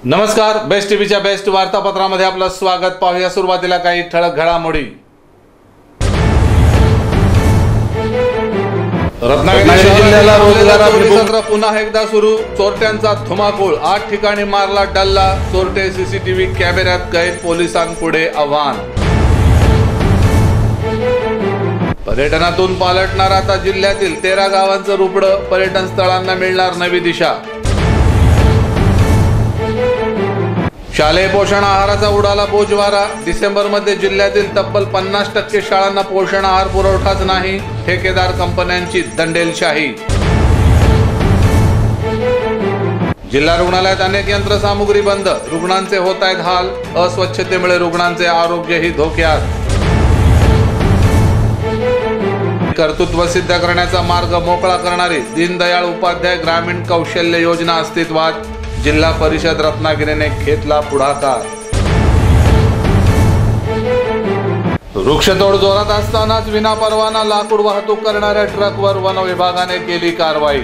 नमस्कार, बेस्ट टीव्हीच्या बेस्ट वार्तापत्रामध्ये आपलं स्वागत। पाहूया सुरुवातीला काही ठळक घडामोडी। रत्नागिरी जिल्ह्याला रोजगाराभिमुख सत्र पुन्हा एकदा सुरू। चोरट्यांचा धुमाकूळ, 8 ठिकाणी मारला डल्ला। चोरटे सीसीटीव्ही कॅमेऱ्यात कैद, पोलिसांपुढे आव्हान। पर्यटनातून पालटणार आता जिल्ह्यातील 13 गावांचं रुपडं, पर्यटन स्थळांना मिळणार नवी दिशा। शालेय पोषण आहाराचा उडाला बोजवारा। डिसेंबरमध्ये जिल्ह्यातील तब्बल 50% शाळांना पोषण आहार पुरवठाच नाही, ठेकेदार कंपन्यांची दंडेलशाही। जिल्हा रुग्णालयात अनेक यंत्रसामुग्री बंद, रुग्णांचे होत आहेत हाल। अस्वच्छतेमुळे रुग्णांचे आरोग्यही धोक्यात। कर्तृत्व सिद्ध करण्याचा मार्ग मोकळा करणारी दीनदयाळ उपाध्याय ग्रामीण कौशल्य योजना अस्तित्वात। जिल्हा परिषद रत्नागिरीने घेतला पुढाकार। वृक्षतोड जोरात असतानाच विनापरवाना लाकूड वाहतूक करणाऱ्या ट्रकवर वन विभागाने केली कारवाई।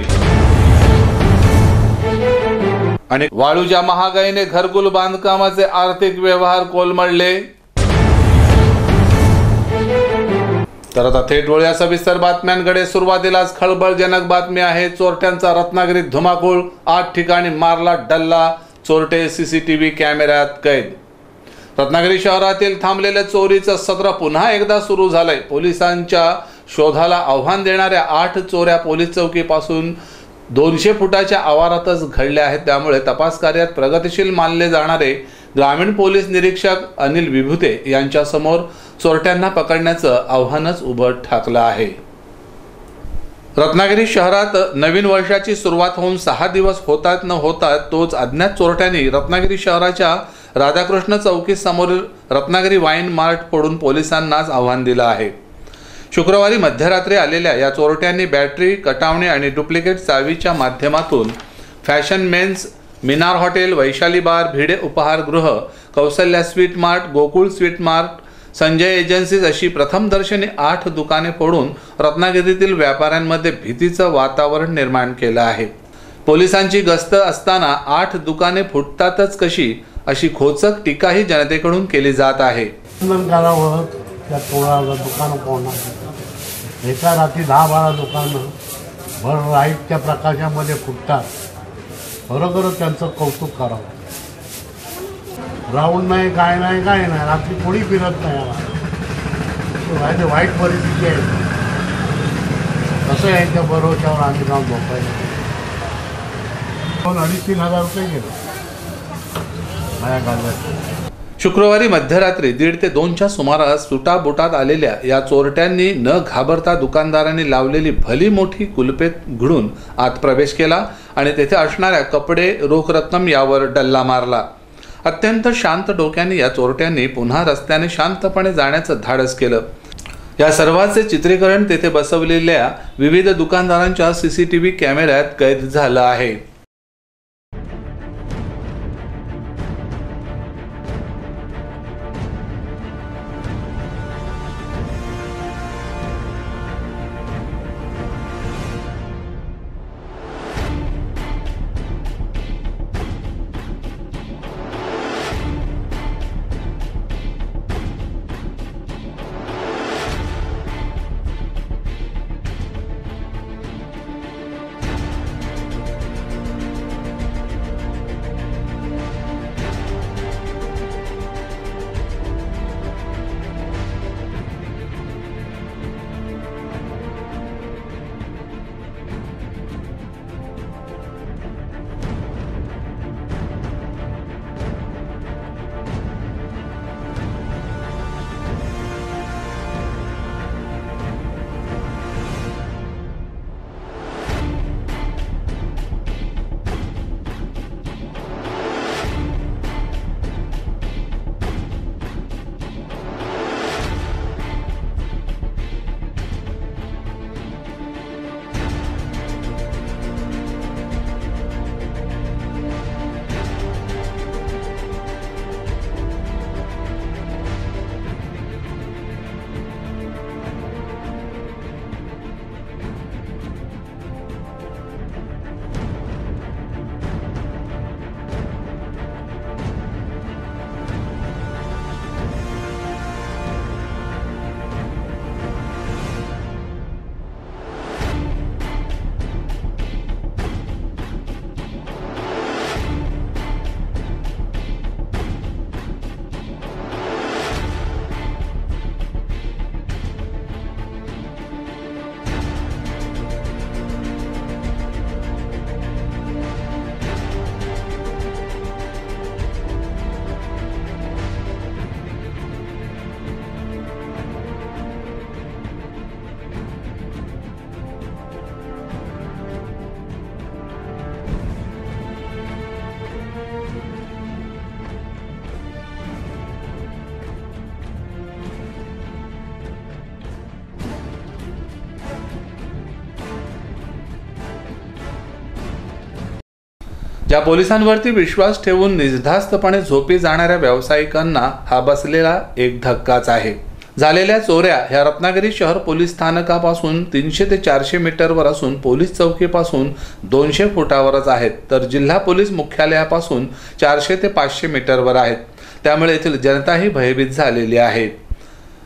आणि वाळूच्या महागाईने घरकुल बांधकामाचे आर्थिक व्यवहार कोलमडले। तर आता थेट वळूया सविस्तर बातम्यांकडे। सुरुवातीलाच खळबळजनक बातमी आहे। चोरट्यांचा रत्नागिरीत धुमाकूळ, 8 ठिकाणी मारला डल्ला। चोरटे सीसीटीव्ही कॅमेऱ्यात कैद। रत्नागिरी शहरातील थांबलेले चोरीचं सत्र पुन्हा एकदा सुरू झालंय। पोलिसांच्या शोधाला आव्हान देणाऱ्या 8 चोऱ्या पोलीस चौकीपासून 200 फुटाच्या आवारातच घडल्या आहेत। त्यामुळे तपास कार्यात प्रगतिशील मानले जाणारे ग्रामीण पोलीस निरीक्षक अनिल विभूते यांच्या समोर चोरट्यांना पकडण्याचं आव्हानच उभं ठाकलं आहे। रत्नागिरी शहरात नवीन वर्षाची सुरुवात होऊन 6 दिवस होतात न होतात तोच अज्ञात चोरट्यांनी रत्नागिरी शहराच्या राधाकृष्ण चौकी समोरील रत्नागिरी वाईन मार्ट फोडून पोलिसांनाच आव्हान दिलं आहे। शुक्रवारी मध्यरात्री आलेल्या या चोरट्यांनी बॅटरी, कटावणी आणि डुप्लिकेट चावीच्या माध्यमातून fashion mens, Minar hotel, Vaishali bar, Bhide उपहारगृह, Kaushalya sweet mart, Gokul sweet mart, Sanjay agencies अशी प्रथमदर्शनी 8 दुकाने फोडून रत्नागिरीतील व्यापाऱ्यांमध्ये भीतीचं वातावरण निर्माण केलं आहे। पोलिसांची गस्त असताना 8 दुकाने फुटतातच कशी, अशी खोचक टीकाही जनतेकडून केली जात आहे। एका रात्री 10-12 दुकानं भर लाईटच्या प्रकाशामध्ये फुटतात। खरोखरच त्यांचं कौतुक करावं। राऊंड नाही, काय नाही, रात्री कोणी फिरत नाही याला। वाईट परिस्थिती आहे। कसं यांच्या भरोश्यावर आम्ही जाऊन झोपायचं। 2,500-3,000 रुपये गेले माझ्या गावात। शुक्रवारी मध्यरात्री 1:30 ते 2च्या सुमारास सुटाबुटात आलेल्या या चोरट्यांनी न घाबरता दुकानदारांनी लावलेली भली मोठी कुलपे उघडून आत प्रवेश केला आणि तेथे असणाऱ्या कपडे, रोख रक्कम यावर डल्ला मारला। अत्यंत शांत डोक्याने या चोरट्यांनी पुन्हा रस्त्याने शांतपणे जाण्याचं धाडस केलं। या सर्वांचे चित्रीकरण तेथे बसवलेल्या विविध दुकानदारांच्या सीसीटीव्ही कॅमेऱ्यात कैद झालं आहे। या पोलिसांवरती विश्वास ठेवून निर्धास्तपणे झोपी जाणाऱ्या व्यावसायिकांना हा बसलेला एक धक्काच आहे। झालेल्या चोऱ्या ह्या रत्नागिरी शहर पोलीस स्थानकापासून 300 ते 400 मीटरवर असून पोलीस चौकीपासून 200 फुटावरच आहेत, तर जिल्हा पोलीस मुख्यालयापासून 400 ते 500 मीटरवर आहेत। त्यामुळे येथील जनताही भयभीत झालेली आहे।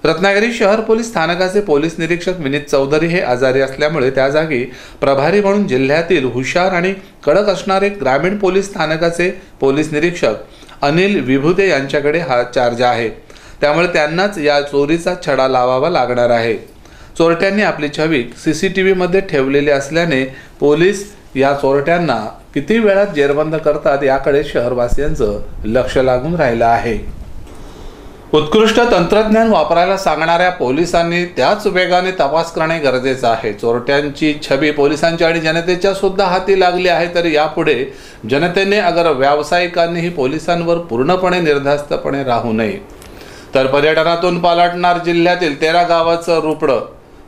रत्नागिरी शहर पोलीस स्थानकाचे पोलीस निरीक्षक विनीत चौधरी हे आजारी असल्यामुळे त्या जागी प्रभारी म्हणून जिल्ह्यातील हुशार आणि कडक असणारे ग्रामीण पोलीस स्थानकाचे पोलीस निरीक्षक अनिल विभूते यांच्याकडे हा चार्ज आहे। त्यामुळे त्यांनाच या चोरीचा छडा लावावा लागणार आहे। चोरट्यांनी आपली छवी CCTV मध्ये ठेवलेली असल्याने पोलीस या चोरट्यांना किती वेळात जेरबंद करतात याकडे शहरवासियांचं लक्ष लागून राहिलं आहे। उत्कृष्ट तंत्रज्ञान वापरायला सांगणाऱ्या पोलिसांनी त्याच वेगाने तपास करणे गरजेचे आहे। चोरट्यांची छबी पोलिसांच्या आणि जनतेच्या सुद्धा हाती लागली आहे, तरी यापुढे जनतेने अगर व्यावसायिकांनीही पोलिसांवर पूर्णपणे निर्धास्तपणे राहू नये। तर पर्यटनातून पालटणार जिल्ह्यातील 13 गावाचं रुपडं।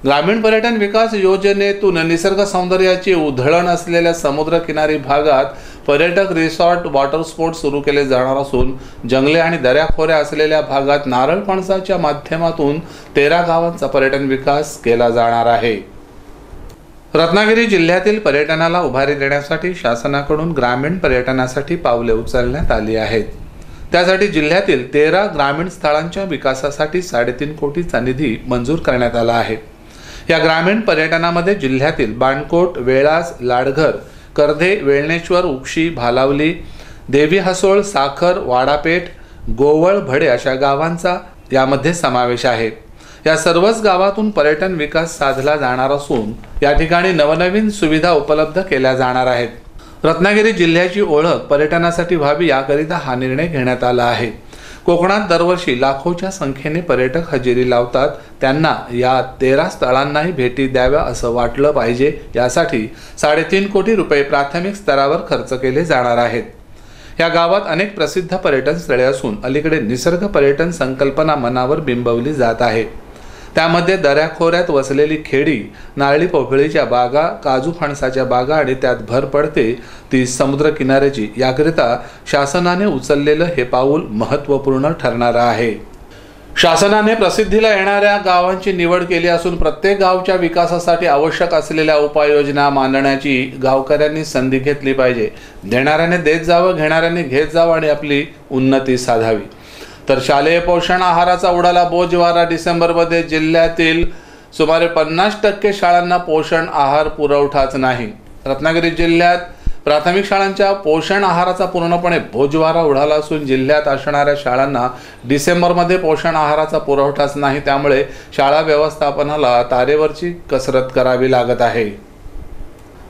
ग्रामीण पर्यटन विकास योजनेतून निसर्ग सौंदर्याची उधळण असलेल्या समुद्रकिनारी भागात पर्यटक रिसॉर्ट, वॉटर स्पोर्ट्स सुरू केले जाणार असून जंगले आणि दऱ्याखोऱ्या असलेल्या भागात नारळ फणसाच्या माध्यमातून 13 गावांचा पर्यटन विकास केला जाणार आहे। रत्नागिरी जिल्ह्यातील पर्यटनाला उभारी देण्यासाठी शासनाकडून ग्रामीण पर्यटनासाठी पावले उचलण्यात आली आहेत। त्यासाठी जिल्ह्यातील 13 ग्रामीण स्थळांच्या विकासासाठी 3.5 कोटीचा निधी मंजूर करण्यात आला आहे। या ग्रामीण पर्यटनामध्ये जिल्ह्यातील बाणकोट, वेळास, लाडघर, करधे, वेळणेश्वर, उक्षी, भालावली, देवी हसोळ, साखर, वाडापेठ, गोवळ, भडे अशा गावांचा यामध्ये समावेश आहे। या सर्वच गावातून पर्यटन विकास साधला जाणार असून या ठिकाणी नवनवीन सुविधा उपलब्ध केल्या जाणार आहेत। रत्नागिरी जिल्ह्याची ओळख पर्यटनासाठी व्हावी याकरिता हा निर्णय घेण्यात आला आहे। कोकणात दरवर्षी लाखोच्या संख्येने पर्यटक हजेरी लावतात, त्यांना या 13 स्थळांनाही भेटी द्याव्या असं वाटलं पाहिजे। यासाठी 3.5 कोटी रुपये प्राथमिक स्तरावर खर्च केले जाणार आहेत। या गावात अनेक प्रसिद्ध पर्यटन स्थळे असून अलीकडे निसर्ग पर्यटन संकल्पना मनावर बिंबवली जात आहे। त्यामध्ये दऱ्याखोऱ्यात वसलेली खेडी, नारळी पोफळीच्या बागा, काजू फणसाच्या बागा आणि त्यात भर पडते ती समुद्र किनाऱ्याची। याकरिता शासनाने उचललेलं हे पाऊल महत्त्वपूर्ण ठरणार आहे। शासनाने प्रसिद्धीला येणाऱ्या गावांची निवड केली असून प्रत्येक गावच्या विकासासाठी आवश्यक असलेल्या उपाययोजना मांडण्याची गावकऱ्यांनी संधी घेतली पाहिजे। देणाऱ्याने देत जावं, घेणाऱ्याने घेत जावं आणि आपली उन्नती साधावी। तर शालेय पोषण आहाराचा उडाला बोजवारा। डिसेंबरमध्ये जिल्ह्यातील सुमारे 50% शाळांना पोषण आहार पुरवठाच नाही। रत्नागिरी जिल्ह्यात प्राथमिक शाळांच्या पोषण आहाराचा पूर्णपणे बोजवारा उडाला असून जिल्ह्यात असणाऱ्या शाळांना डिसेंबरमध्ये पोषण आहाराचा पुरवठाच नाही। त्यामुळे शाळा व्यवस्थापनाला तारेवरची कसरत करावी लागत आहे।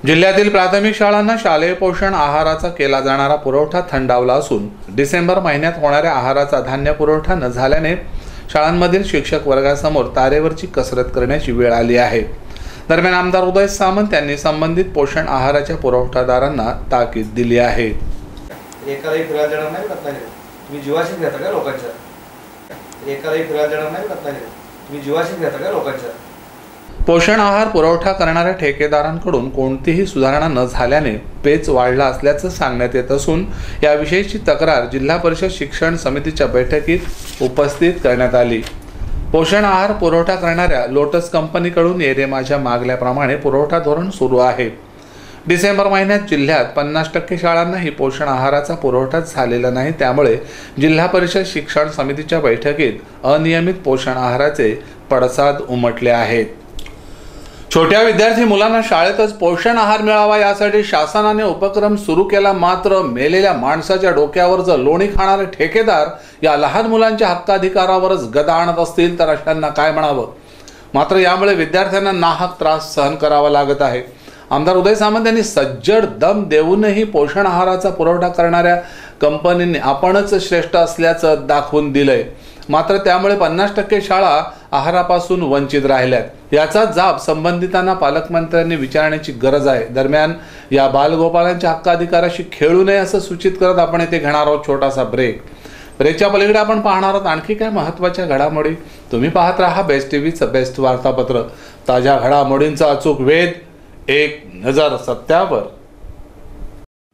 जिल्ह्यातील प्राथमिक शाळांना शालेय पोषण आहाराचा केला जाणारा पुरवठा थंडावला असून डिसेंबर महिन्यात होणाऱ्या आहाराचा धान्य पुरवठा न झाल्याने शाळांमधील शिक्षक वर्गासमोर तारेवरची कसरत करण्याची वेळ आली आहे। दरम्यान आमदार उदय सामंत यांनी संबंधित पोषण आहाराच्या पुरवठादारांना ताकीद दिली आहे। एकालाही फिरायला देणार नाही रत्नागिरी, तुम्ही जीवाशी घेता का लोकांच्या? एकालाही फिरायला देणार नाही रत्नागिरी, तुम्ही जीवाशी घेता का लोकांच्या? पोषण आहार पुरवठा करणाऱ्या ठेकेदारांकडून कोणतीही सुधारणा न झाल्याने पेच वाढला असल्याचं सांगण्यात येत असून याविषयीची तक्रार जिल्हा परिषद शिक्षण समितीच्या बैठकीत उपस्थित करण्यात आली। पोषण आहार पुरवठा करणाऱ्या लोटस कंपनीकडून येरे माझ्या मागल्याप्रमाणे पुरवठा धोरण सुरू आहे। डिसेंबर महिन्यात जिल्ह्यात 50% शाळांनाही पोषण आहाराचा पुरवठा झालेला नाही। त्यामुळे जिल्हा परिषद शिक्षण समितीच्या बैठकीत अनियमित पोषण आहाराचे पडसाद उमटले आहेत। छोट्या विद्यार्थी मुलांना शाळेतच पोषण आहार मिळावा यासाठी शासनाने उपक्रम सुरू केला, मात्र मेलेल्या माणसाच्या डोक्यावर जर लोणी खाणारे ठेकेदार या लहान मुलांच्या हक्काधिकारावरच गदा आणत असतील तर अशांना काय म्हणावं। मात्र यामुळे विद्यार्थ्यांना नाहक त्रास सहन करावा लागत आहे। आमदार उदय सामंत यांनी सज्जड दम देऊनही पोषण आहाराचा पुरवठा करणाऱ्या कंपनींनी आपणच श्रेष्ठ असल्याचं दाखवून दिलंय, मात्र त्यामुळे 50% शाळा आहारापासून वंचित राहिल्यात। याचा जाब संबंधितांना पालकमंत्र्यांनी विचारण्याची गरज आहे। दरम्यान या बालगोपाळांच्या हक्काधिकाराशी खेळू नये असं सूचित करत आपण येथे घेणार आहोत छोटासा ब्रेक। ब्रेकच्या पलीकडे आपण पाहणार आहोत आणखी काय महत्त्वाच्या घडामोडी। तुम्ही पाहत राहा बेस्ट टीव्हीचं बेस्ट वार्तापत्र, ताज्या घडामोडींचा अचूक वेध, एक नजर सत्यावर।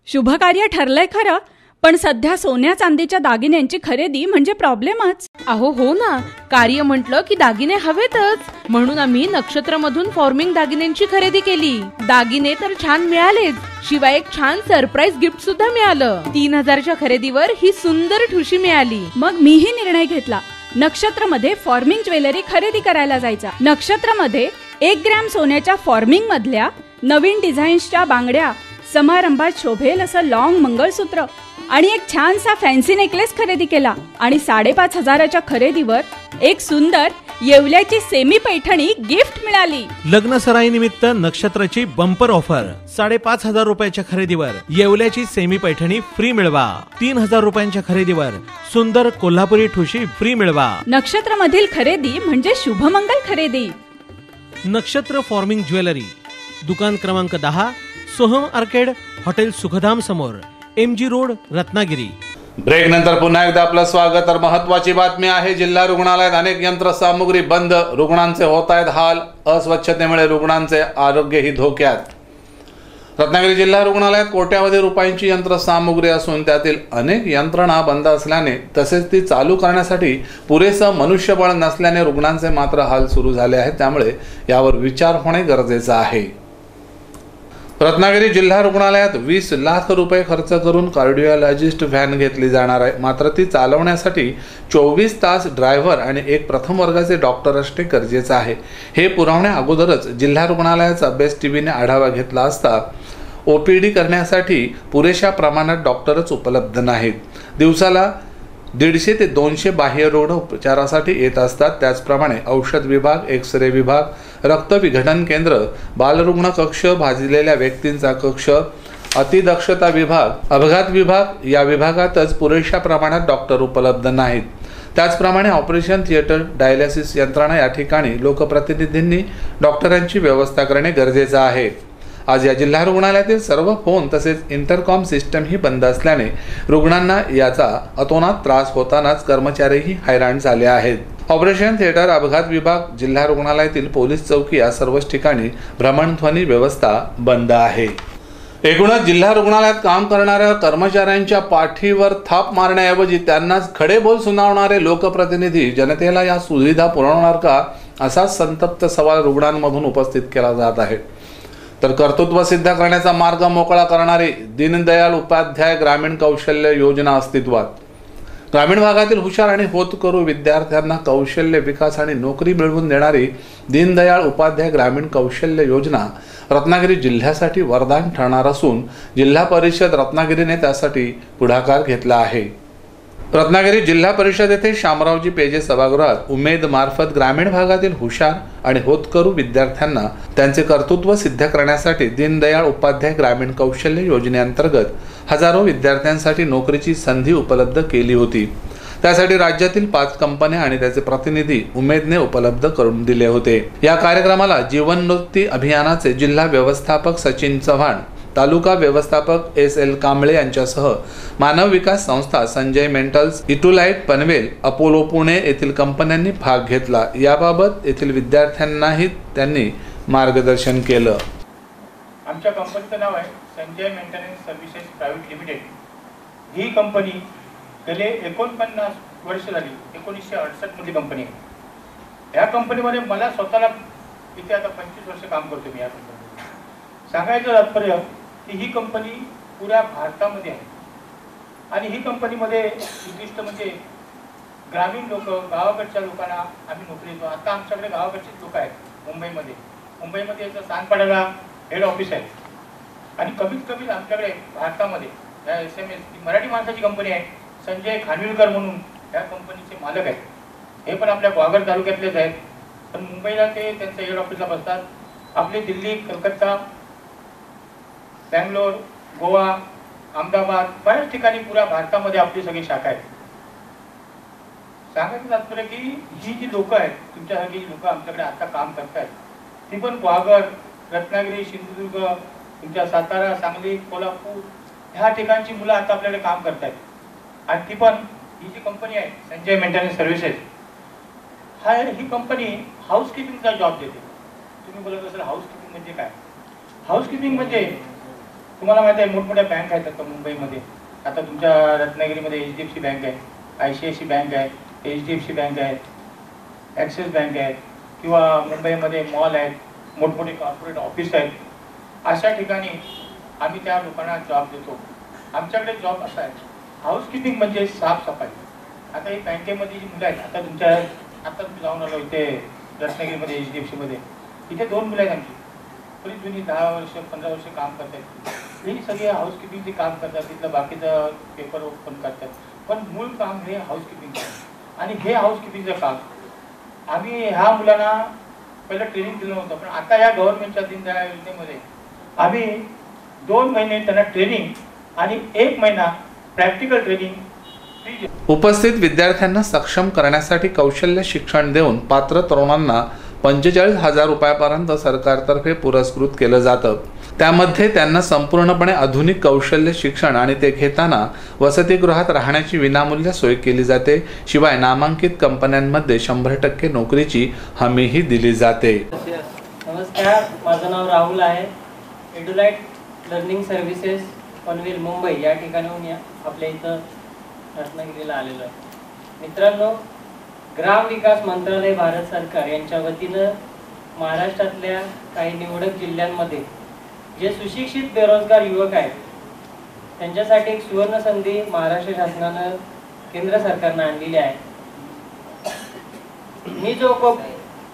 शुभकार्य ठरलंय खरं, पण सध्या सोन्या चांदीच्या दागिन्यांची खरेदी म्हणजे प्रॉब्लेमच. अहो हो ना, कार्य म्हटलं की दागिने हवेतच. म्हणून आम्ही नक्षत्रमधून फॉर्मिंग दागिन्यांची खरेदी केली. दागिने तर छान मिळालेच, शिवाय एक छान सरप्राईज गिफ्ट सुद्धा मिळालं. 3000च्या खरेदीवर ही सुंदर ठुशी मिळाली. मग मीही निर्णय घेतला, नक्षत्रमध्ये फॉर्मिंग ज्वेलरी खरेदी करायला जायचा. नक्षत्रमध्ये 1 ग्रॅम सोन्याच्या फॉर्मिंग मधल्या नवीन डिझाईन्सच्या बांगड्या, समारंभात शोभेल असं लॉंग मंगळसूत्र आणि एक छानसा फॅन्सी नेकलेस खरेदी केला. आणि 5,500च्या खरेदीवर एक सुंदर येवल्याची सेमी पैठणी गिफ्ट मिळाली. लग्न सराईनिमित्त नक्षत्राची बंपर ऑफर. 5,500 रुपयाच्या खरेदीवर येवल्याची सेमी पैठणी फ्री मिळवा. 3,000 रुपयांच्या खरेदीवर सुंदर कोल्हापुरी ठुशी फ्री मिळवा. नक्षत्रमधील खरेदी म्हणजे शुभमंगल खरेदी. नक्षत्र फॉर्मिंग ज्वेलरी, दुकान क्रमांक 10, सोहम आर्केड, हॉटेल सुखधाम समोर, MG रोड, रत्नागिरी. ब्रेक नंतर पुन्हा एकदा आपलं स्वागत. तर महत्वाची बातमी आहे, जिल्हा रुग्णालयात अनेक यंत्रसामुग्री बंद, रुग्णांचे होत आहेत हाल. अस्वच्छतेमुळे रुग्णांचे आरोग्यही धोक्यात. रत्नागिरी जिल्हा रुग्णालयात कोट्यावधी रुपयांची यंत्रसामुग्री असून त्यातील अनेक यंत्रणा बंद असल्याने तसेच ती चालू करण्यासाठी पुरेसं मनुष्यबळ नसल्याने रुग्णांचे मात्र हाल सुरू झाले आहेत. त्यामुळे यावर विचार होणे गरजेचं आहे. रत्नागिरी जिल्हा रुग्णालयात 20 लाख रुपये खर्च करून कार्डिओलॉजिस्ट व्हॅन घेतली जाणार आहे. मात्र ती चालवण्यासाठी 24 तास ड्रायव्हर आणि एक प्रथम वर्गाचे डॉक्टर असणे गरजेचे आहे. हे पुरवण्या अगोदरच जिल्हा रुग्णालयाचा बेस्ट टीव्हीने आढावा घेतला असता OPD करण्यासाठी पुरेशा प्रमाणात डॉक्टरच उपलब्ध नाहीत. दिवसाला 150 ते 200 बाह्य रुग्ण उपचारासाठी येत असतात. त्याचप्रमाणे औषध विभाग, एक्स-रे विभाग, रक्त विघटन केंद्र, बालरुग्ण कक्ष, भाजलेल्या व्यक्तींचा कक्ष, अतिदक्षता विभाग, अपघात विभाग या विभागातच पुरेशा प्रमाणात डॉक्टर उपलब्ध नाहीत. त्याचप्रमाणे ऑपरेशन थिएटर, डायलिसिस यंत्रणा या ठिकाणी लोकप्रतिनिधींनी डॉक्टरांची व्यवस्था करणे गरजेचे आहे. आज या जिल्हा रुग्णालयातील सर्व फोन तसेच इंटरकॉम सिस्टमही बंद असल्याने रुग्णांना याचा अतोनात त्रास होतानाच कर्मचारीही हैराण झाले आहेत. ऑपरेशन थिएटर, अपघात विभाग, जिल्हा रुग्णालयातील पोलीस चौकी या सर्वच ठिकाणी भ्रमणध्वनी व्यवस्था बंद आहे. एकूणच जिल्हा रुग्णालयात काम करणाऱ्या कर्मचाऱ्यांच्या पाठीवर थाप मारण्याऐवजी त्यांनाच खडे बोल सुनावणारे लोकप्रतिनिधी जनतेला या सुविधा पुरवणार का, असा संतप्त सवाल रुग्णांमधून उपस्थित केला जात आहे. तर कर्तृत्व सिद्ध करण्याचा मार्ग मोकळा करणारी दीनदयाल उपाध्याय ग्रामीण कौशल्य योजना अस्तित्वात. ग्रामीण भागातील हुशार आणि होतकरू विद्यार्थ्यांना कौशल्य विकास आणि नोकरी मिळवून देणारी दीनदयाळ उपाध्याय ग्रामीण कौशल्य योजना रत्नागिरी जिल्ह्यासाठी वरदान ठरणार असून जिल्हा परिषद रत्नागिरीने त्यासाठी पुढाकार घेतला आहे. रत्नागिरी जिल्हा परिषद येथे शामरावजी पेजे सभागृहात उमेद मार्फत ग्रामीण भागातील हुशार आणि होतकरू विद्यार्थ्यांना त्यांचे कर्तृत्व सिद्ध करण्यासाठी दीनदयाळ उपाध्याय ग्रामीण कौशल्य योजनेअंतर्गत हजारो विद्यार्थ्यांसाठी नोकरीची संधी उपलब्ध केली होती. त्यासाठी राज्यातील 5 कंपन्या आणि त्याचे प्रतिनिधी उमेदने उपलब्ध करून दिले होते. या कार्यक्रमाला जीवनोन्नती अभियानाचे जिल्हा व्यवस्थापक सचिन चव्हाण, तालुका व्यवस्थापक SL कांबळे यांच्यासह मानव विकास संस्था, संजय मेंटल्स, इटुलाइट पनवेल, अपोलो पुणे येथील कंपन्यांनी भाग घेतला. याबाबत येथील विद्यार्थ्यांनाही त्यांनी मार्गदर्शन केलं. आमच्या कंपनीचं नाव आहे Sanjay maintenance services private limited. ही कंपनी गेले 49 वर्ष झाली, 1968 मध्ये कंपनी आहे. ह्या कंपनीमध्ये मला स्वतःला इथे आता 25 वर्ष काम करतो मी या कंपनीमध्ये. सांगायचं तात्पर्य की ही कंपनी पुऱ्या भारतामध्ये आहे आणि ही कंपनीमध्ये उद्दिष्ट म्हणजे ग्रामीण लोक, गावाकडच्या लोकांना आम्ही नोकरी देतो. आता आमच्याकडे गावाकडचेच लोक आहेत मुंबईमध्ये याचं सानपाड्याला हेड ऑफिस आहे आणि कमीत कमी आमच्याकडे भारतामध्ये या SMS मराठी माणसाची कंपनी आहे. संजय खानविलकर म्हणून या कंपनीचे मालक आहेत. हे पण आपल्या ग्वागर तालुक्यातलेच आहेत, पण मुंबईला ते त्यांचं हेड ऑफिसला बसतात. आपली दिल्ली, कलकत्ता, बँगलोर, गोवा, अहमदाबाद बऱ्याच ठिकाणी पुऱ्या भारतामध्ये आपली सगळी शाखा आहेत. सांगायचं तात्पर्य की ही जी लोक आहेत, तुमच्यासारखी जी लोक आमच्याकडे आता काम करतायत, ती पण ग्वागर, रत्नागिरी, सिंधुदुर्ग, तुमच्या सातारा, सांगली, कोल्हापूर ह्या ठिकाणची मुलं आता आपल्याकडे काम करतायत. आणि ती पण ही जी कंपनी आहे संजय मेंटेनन्स सर्व्हिसेस, ही कंपनी हाऊसकीपिंगचा जॉब देते. तुम्ही बोलत असाल हाऊसकीपिंग म्हणजे काय? हाऊसकीपिंग म्हणजे तुम्हाला माहिती आहे मोठमोठ्या बँक आहेत आता मुंबईमध्ये. आता तुमच्या रत्नागिरीमध्ये HDFC बँक आहे, ICICI बँक आहे, HDFC बँक आहे, ॲक्सिस बँक आहे, किंवा मुंबईमध्ये मॉल आहेत, मोठमोठे कॉर्पोरेट ऑफिस आहेत. अशा ठिकाणी आम्ही त्या लोकांना जॉब देतो. आमच्याकडे जॉब असा आहे, हाऊसकीपिंग म्हणजे साफसफाई. आता ही बँकेमध्ये जी मुलं आहेत, आता तुम्ही जाऊन आलो इथे रत्नागिरीमध्ये HDFCमध्ये, इथे 2 मुलं आहेत आमची. तरी जुनी 10 वर्ष 15 वर्ष काम करतात. ही सगळी हाऊसकीपिंगचे काम करतात, तिथलं बाकीचं पेपर पण करतात. पण मूळ काम हे हाऊसकीपिंगचं आहे. आणि हे हाऊसकीपिंगचं काम आम्ही ह्या मुलांना पहिलं ट्रेनिंग दिलं नव्हतं, पण आता या गव्हर्नमेंटच्या दीनदयाळ योजनेमध्ये आम्ही 2 महिने त्यांना ट्रेनिंग आणि 1 महिना प्रॅक्टिकल ट्रेनिंग फ्री. उपस्थित विद्यार्थ्यांना सक्षम करण्यासाठी कौशल्य शिक्षण देऊन पात्र तरुणांना 45,000 रुपयापर्यंत सरकारतर्फे पुरस्कृत केलं जातं. त्यामध्ये त्यांना संपूर्णपणे आधुनिक कौशल्य शिक्षण आणि ते घेताना वसतिगृहात राहण्याची विनामूल्य सोय केली जाते. शिवाय नामांकित कंपन्यांमध्ये 100% नोकरीची हमीही दिली जाते. नमस्कार, माझं नाव राहुल आहे. एडुलाइट लर्निंग सर्व्हिसेस पनवेल मुंबई या ठिकाणाहून आपल्या इथं रत्नागिरीला आलेलो आहे. मित्रांनो, ग्राम विकास मंत्रालय भारत सरकार यांच्या वतीनं महाराष्ट्रातल्या काही निवडक जिल्ह्यांमध्ये जे सुशिक्षित बेरोजगार युवक आहेत त्यांच्यासाठी एक सुवर्ण संधी महाराष्ट्र शासनानं केंद्र सरकारनं आणलेली आहे. मी जो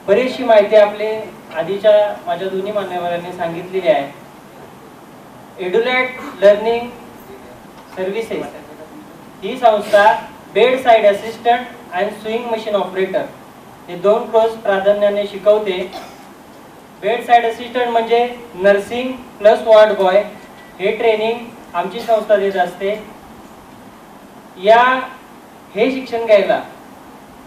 बरीचशी माहिती आपले आधीच्या माझ्या दोन्ही मान्यवरांनी सांगितलेली आहे. एडुलाइट लर्निंग सर्व्हिसेस ही संस्था बेड साइड असिस्टंट आणि स्विंग मशीन ऑपरेटर हे 2 कोर्स प्राधान्याने शिकवते. बेड साइड असिस्टंट म्हणजे नर्सिंग प्लस वॉर्ड बॉय हे ट्रेनिंग आमची संस्था देत असते. हे शिक्षण घ्यायला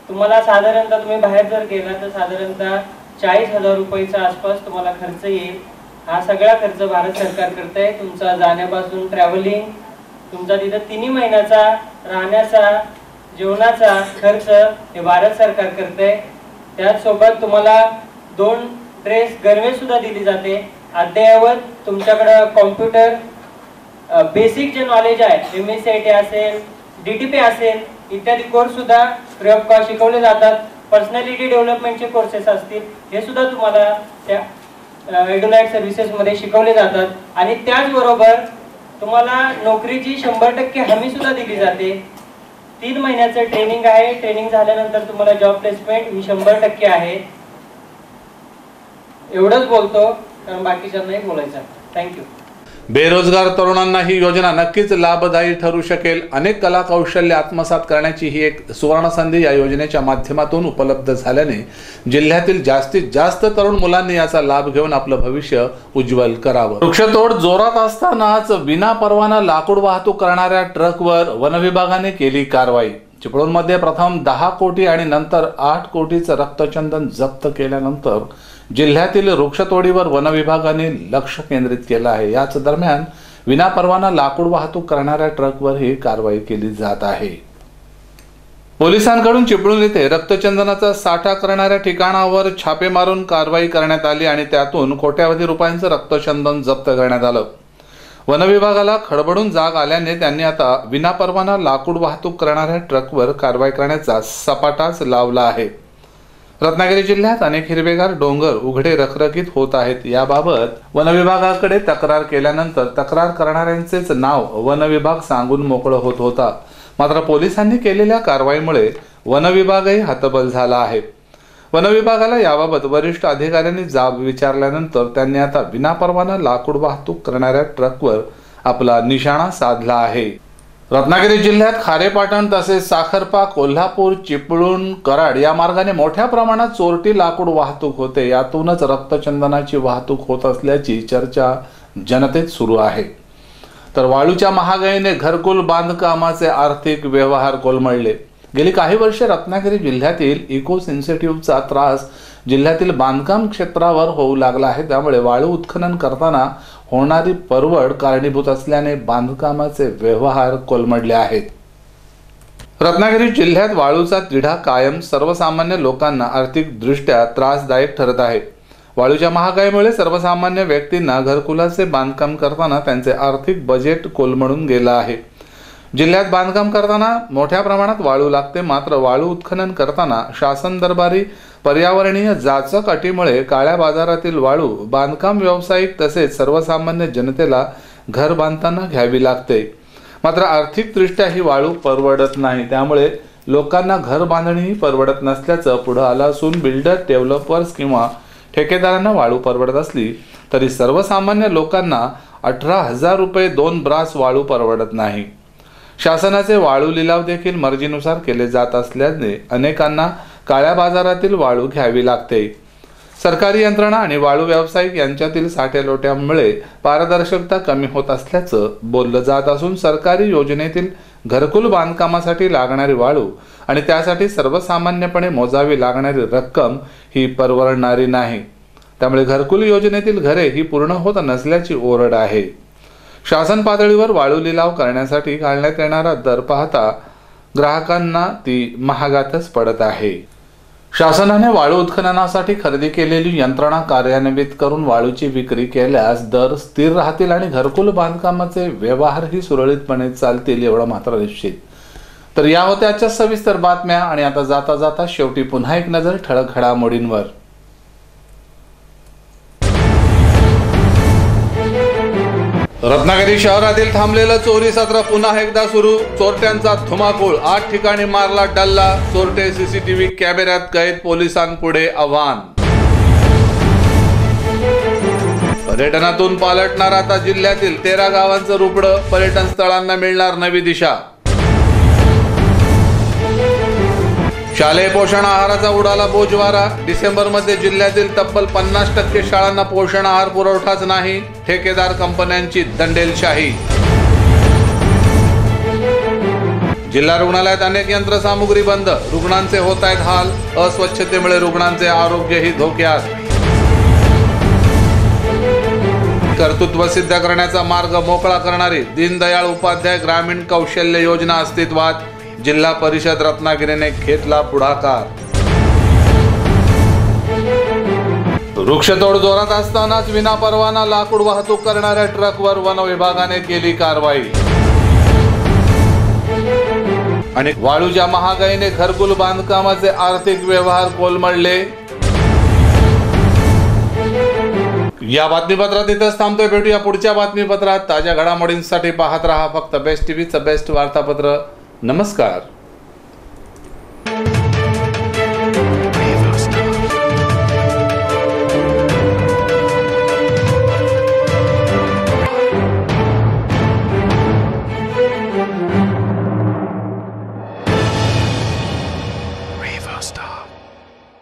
तुम्हाला साधारणतः तुम्ही बाहेर जर गेला तर साधारणतः 40,000 रुपयाच्या आसपास तुम्हाला खर्च येईल. हा सगळा खर्च भारत सरकार करते. तुमचा जाण्यापासून ट्रॅव्हलिंग, तुमचा तिथं 3 महिन्याचा राहण्याचा जेवणाचा खर्च हे भारत सरकार करते. त्याचसोबत तुम्हाला 2 ड्रेस गरवे सुद्धा दिली जाते. अद्ययावत तुमच्याकडे कॉम्प्युटर बेसिक जे नॉलेज आहे MSCIT असेल, DTP असेल इत्यादी कोर्स सुद्धा फ्री ऑफ कॉस्ट शिकवले जातात. पर्सनॅलिटी डेव्हलपमेंटचे कोर्सेस असतील हे सुद्धा तुम्हाला त्या एडुलाइट सर्व्हिसेस मध्ये शिकवले जातात. आणि त्याचबरोबर तुम्हाला नोकरीची 100% हमी सुद्धा दिली जाते. 3 महिन्याचं ट्रेनिंग आहे. ट्रेनिंग झाल्यानंतर तुम्हाला जॉब प्लेसमेंट ही 100% आहे. एवढंच बोलतो, कारण बाकीच्यांनाही बोलायचं. थँक्यू. बेरोजगार तरुणांना ही योजना नक्कीच लाभदायी ठरू शकेल. अनेक कला कौशल्य आत्मसात करण्याची ही एक सुवर्ण संधी या योजनेच्या माध्यमातून उपलब्ध झाल्याने जिल्ह्यातील जास्तीत जास्त तरुण मुलांनी याचा लाभ घेऊन आपलं भविष्य उज्ज्वल करावं. वृक्षतोड जोरात असतानाच विनापरवाना लाकूड वाहतूक करणाऱ्या ट्रकवर वनविभागाने केली कारवाई. चिपळूणमध्ये प्रथम 10 कोटी आणि नंतर 8 कोटीचं रक्तचंदन जप्त केल्यानंतर जिल्ह्यातील वृक्षतोडीवर वनविभागाने लक्ष केंद्रित केलं आहे. याच दरम्यान विनापरवाना लाकूड वाहतूक करणाऱ्या ट्रकवर ही कारवाई केली जात आहे. पोलिसांकडून चिपळूण येथे रक्तचंदनाचा साठा करणाऱ्या ठिकाणावर छापे मारून कारवाई करण्यात आली आणि त्यातून कोट्यावधी रुपयांचं रक्तचंदन जप्त करण्यात आलं. वनविभागाला खडबडून जाग आल्याने त्यांनी आता विनापरवाना लाकूड वाहतूक करणाऱ्या ट्रकवर कारवाई करण्याचा सपाटाच लावला आहे. रत्नागिरी जिल्ह्यात अनेक हिरवेगार डोंगर उघडे रखरखीत होत आहेत. याबाबत वनविभागाकडे तक्रार केल्यानंतर तक्रार करणाऱ्यांचेच नाव वनविभाग सांगून मोकळं होत होता. मात्र पोलिसांनी केलेल्या कारवाईमुळे वनविभागही हतबल झाला आहे. वनविभागाला याबाबत वरिष्ठ अधिकाऱ्यांनी जाब विचारल्यानंतर त्यांनी आता विनापरवाना लाकूड वाहतूक करणाऱ्या ट्रकवर आपला निशाणा साधला आहे. रत्नागिरी जिल्ह्यात खारेपाटण तसेच साखरपा, कोल्हापूर, चिपळूण, कराड या मार्गाने मोठ्या प्रमाणात चोरटी लाकूड वाहतूक होते. यातूनच रक्तचंदनाची वाहतूक होत असल्याची चर्चा जनतेत सुरू आहे. तर वाळूच्या महागाईने घरकुल बांधकामाचे आर्थिक व्यवहार कोलमडले. गेली काही वर्षे रत्नागिरी जिल्ह्यातील इको सेन्सिटिव्हचा त्रास जिल्ह्यातील बांधकाम क्षेत्रावर होऊ लागला आहे. त्यामुळे वाळू उत्खनन करताना होणारी परवड कारणीभूत असल्याने बांधकामाचे व्यवहार कोलमडले आहेत. रत्नागिरी जिल्ह्यात वाळूचा तिढा कायम सर्वसामान्य लोकांना आर्थिकदृष्ट्या त्रासदायक ठरत आहे. वाळूच्या महागाईमुळे सर्वसामान्य व्यक्तींना घरकुलाचे बांधकाम करताना त्यांचे आर्थिक बजेट कोलमडून गेलं आहे. जिल्ह्यात बांधकाम करताना मोठ्या प्रमाणात वाळू लागते, मात्र वाळू उत्खनन करताना शासन दरबारी पर्यावरणीय जाचक अटीमुळे काळ्या बाजारातील वाळू बांधकाम व्यावसायिक तसेच सर्वसामान्य जनतेला घर बांधताना घ्यावी लागते. मात्र आर्थिकदृष्ट्या ही वाळू परवडत नाही, त्यामुळे लोकांना घर बांधणीही परवडत नसल्याचं पुढे आलं असून बिल्डर, डेव्हलपर्स किंवा ठेकेदारांना वाळू परवडत असली तरी सर्वसामान्य लोकांना 18,000 रुपये 2 ब्रास वाळू परवडत नाही. शासनाचे वाळू लिलाव देखील मर्जीनुसार केले जात असल्याने अनेकांना काळ्या बाजारातील वाळू घ्यावी लागते. सरकारी यंत्रणा आणि वाळू व्यावसायिक यांच्यातील साठेलोट्यामुळे पारदर्शकता कमी होत असल्याचं बोललं जात असून सरकारी योजनेतील घरकुल बांधकामासाठी लागणारी वाळू आणि त्यासाठी सर्वसामान्यपणे मोजावी लागणारी रक्कम ही परवडणारी नाही. त्यामुळे घरकुल योजनेतील घरे ही पूर्ण होत नसल्याची ओरड आहे. शासन पातळीवर वाळू लिलाव करण्यासाठी घालण्यात येणारा दर पाहता ग्राहकांना ती महागातच पडत आहे. शासनाने वाळू उत्खननासाठी खरेदी केलेली यंत्रणा कार्यान्वित करून वाळूची विक्री केल्यास दर स्थिर राहतील आणि घरकुल बांधकामाचे व्यवहारही सुरळीतपणे चालतील एवढं मात्र निश्चित. तर या होत्या आजच्या सविस्तर बातम्या आणि आता जाता जाता शेवटी पुन्हा एक नजर ठळक घडामोडींवर. रत्नागिरी शहरातील थांबलेलं चोरी सत्र पुन्हा एकदा सुरू. चोरट्यांचा धुमाकूळ, 8 ठिकाणी मारला डल्ला. चोरटे सीसीटीव्ही कॅमेऱ्यात कैद, पोलिसांपुढे आव्हान. पर्यटनातून पालटणार आता जिल्ह्यातील 13 गावांचं रुपडं. पर्यटन स्थळांना मिळणार नवी दिशा. शालेय पोषण आहाराचा उडाला बोजवारा. डिसेंबरमध्ये जिल्ह्यातील तब्बल 50% शाळांना पोषण आहार पुरवठाच नाही. ठेकेदार कंपन्यांची दंडेलशाही. जिल्हा रुग्णालयात अनेक यंत्रसामुग्री बंद. रुग्णांचे होत आहेत हाल. अस्वच्छतेमुळे रुग्णांचे आरोग्यही धोक्यात. कर्तृत्व सिद्ध करण्याचा मार्ग मोकळा करणारी दीनदयाळ उपाध्याय ग्रामीण कौशल्य योजना अस्तित्वात. जिल्हा परिषद रत्नागिरीने घेतला पुढाकार. वृक्षतोड जोरात असतानाच विनापरवाना लाकूड वाहतूक करणाऱ्या ट्रकवर वन विभागाने केली कारवाई. आणि वाळूच्या महागाईने घरकुल बांधकामाचे आर्थिक व्यवहार कोलमडले. या बातमीपत्रात इथंच थांबतोय. भेटूया पुढच्या बातमीपत्रात. ताज्या घडामोडींसाठी पाहत रहा फक्त बेस्ट टीव्हीचं बेस्ट वार्तापत्र. नमस्कार.